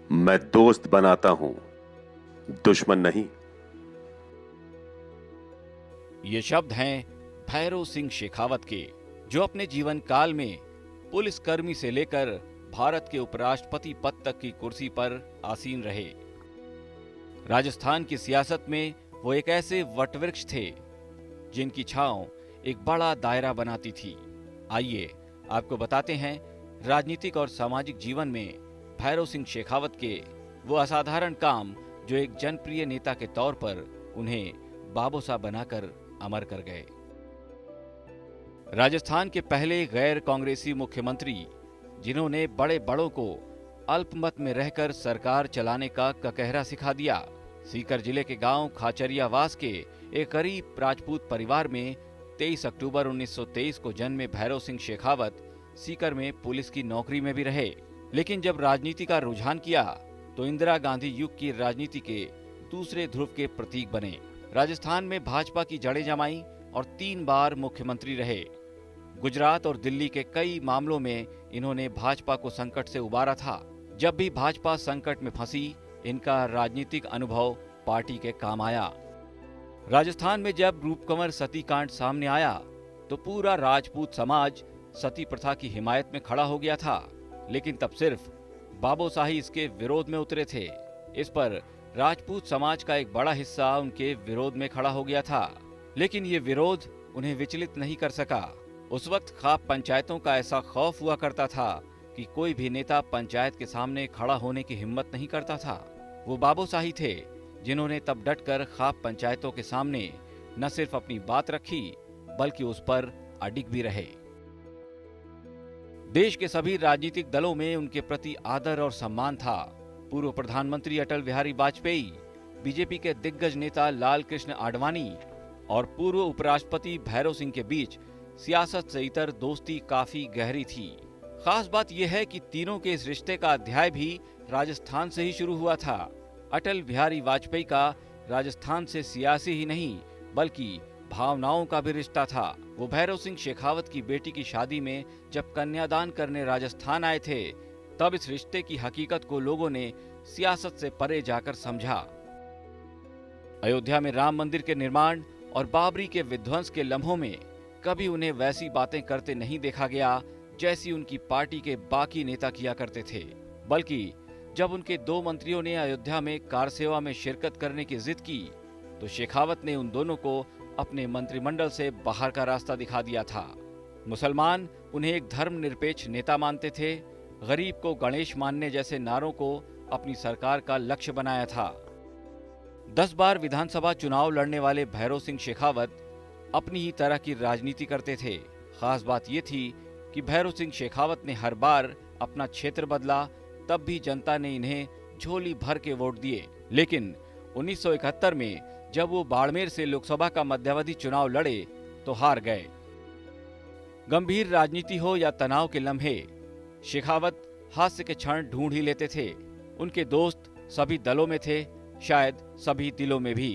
मैं दोस्त बनाता हूं, दुश्मन नहीं। ये शब्द हैं भैरव सिंह शेखावत के, जो अपने जीवन काल में पुलिसकर्मी से लेकर भारत के उपराष्ट्रपति पद तक की कुर्सी पर आसीन रहे। राजस्थान की सियासत में वो एक ऐसे वटवृक्ष थे जिनकी छांव एक बड़ा दायरा बनाती थी। आइए आपको बताते हैं राजनीतिक और सामाजिक जीवन में भैरव सिंह शेखावत के वो असाधारण काम जो एक जनप्रिय नेता के तौर पर उन्हें बाबोसा बनाकर अमर कर गए। राजस्थान के पहले गैर कांग्रेसी मुख्यमंत्री जिन्होंने बड़े बड़ों को अल्पमत में रहकर सरकार चलाने का ककहरा सिखा दिया। सीकर जिले के गांव खाचरियावास के एक गरीब राजपूत परिवार में 23 अक्टूबर 1923 को जन्मे भैरव सिंह शेखावत सीकर में पुलिस की नौकरी में भी रहे। लेकिन जब राजनीति का रुझान किया तो इंदिरा गांधी युग की राजनीति के दूसरे ध्रुव के प्रतीक बने। राजस्थान में भाजपा की जड़ें जमाई और 3 बार मुख्यमंत्री रहे। गुजरात और दिल्ली के कई मामलों में इन्होंने भाजपा को संकट से उबारा था। जब भी भाजपा संकट में फंसी, इनका राजनीतिक अनुभव पार्टी के काम आया। राजस्थान में जब रूपकुंवर सती कांड सामने आया तो पूरा राजपूत समाज सती प्रथा की हिमायत में खड़ा हो गया था, लेकिन तब सिर्फ बाबोशाही इसके विरोध में उतरे थे। इस पर राजपूत समाज का एक बड़ा हिस्सा उनके विरोध में खड़ा हो गया था, लेकिन ये विरोध उन्हें विचलित नहीं कर सका। उस वक्त खाप पंचायतों का ऐसा खौफ हुआ करता था कि कोई भी नेता पंचायत के सामने खड़ा होने की हिम्मत नहीं करता था। वो बाबोशाही थे जिन्होंने तब डटकर खाप पंचायतों के सामने न सिर्फ अपनी बात रखी बल्कि उस पर अडिग भी रहे। देश के सभी राजनीतिक दलों में उनके प्रति आदर और सम्मान था। पूर्व प्रधानमंत्री अटल बिहारी वाजपेयी, बीजेपी के दिग्गज नेता लाल कृष्ण आडवाणी और पूर्व उपराष्ट्रपति भैरव सिंह के बीच सियासत से इतर दोस्ती काफी गहरी थी। खास बात यह है कि तीनों के इस रिश्ते का अध्याय भी राजस्थान से ही शुरू हुआ था। अटल बिहारी वाजपेयी का राजस्थान से सियासी ही नहीं बल्कि भावनाओं का भी रिश्ता था। वो भैरव सिंह शेखावत की बेटी की शादी में जब कन्यादान करने राजस्थान आए थे, तब इस रिश्ते की हकीकत को लोगों ने सियासत से परे जाकर समझा। अयोध्या में राम मंदिर के निर्माण और बाबरी के विध्वंस के लम्हों में कभी उन्हें वैसी बातें करते नहीं देखा गया जैसी उनकी पार्टी के बाकी नेता किया करते थे, बल्कि जब उनके 2 मंत्रियों ने अयोध्या में कार सेवा में शिरकत करने की जिद की तो शेखावत ने उन दोनों को अपने मंत्रिमंडल से बाहर का रास्ता दिखा दिया था। मुसलमान उन्हें एक धर्मनिरपेक्ष नेता मानते थे। गरीब को गणेश मानने जैसे नारों को अपनी सरकार का लक्ष्य बनाया था। 10 बार विधानसभा चुनाव लड़ने वाले भैरव सिंह शेखावत अपनी ही तरह की राजनीति करते थे। खास बात यह थी कि भैरव सिंह शेखावत ने हर बार अपना क्षेत्र बदला, तब भी जनता ने इन्हें झोली भर के वोट दिए। लेकिन 1971 में जब वो बाड़मेर से लोकसभा का मध्यावधि चुनाव लड़े तो हार गए। गंभीर राजनीति हो या तनाव के लम्हे, शेखावत हास्य के क्षण ढूंढ ही लेते थे। उनके दोस्त सभी दलों में थे, शायद सभी दिलों में भी।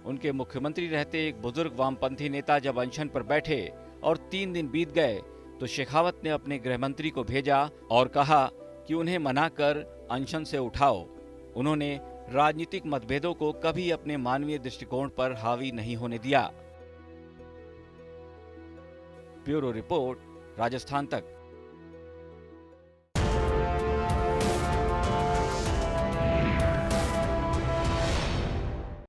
उनके मुख्यमंत्री रहते एक बुजुर्ग वामपंथी नेता जब अनशन पर बैठे और 3 दिन बीत गए तो शेखावत ने अपने गृहमंत्री को भेजा और कहा कि उन्हें मनाकर अनशन से उठाओ। उन्होंने राजनीतिक मतभेदों को कभी अपने मानवीय दृष्टिकोण पर हावी नहीं होने दिया। ब्यूरो रिपोर्ट, राजस्थान तक।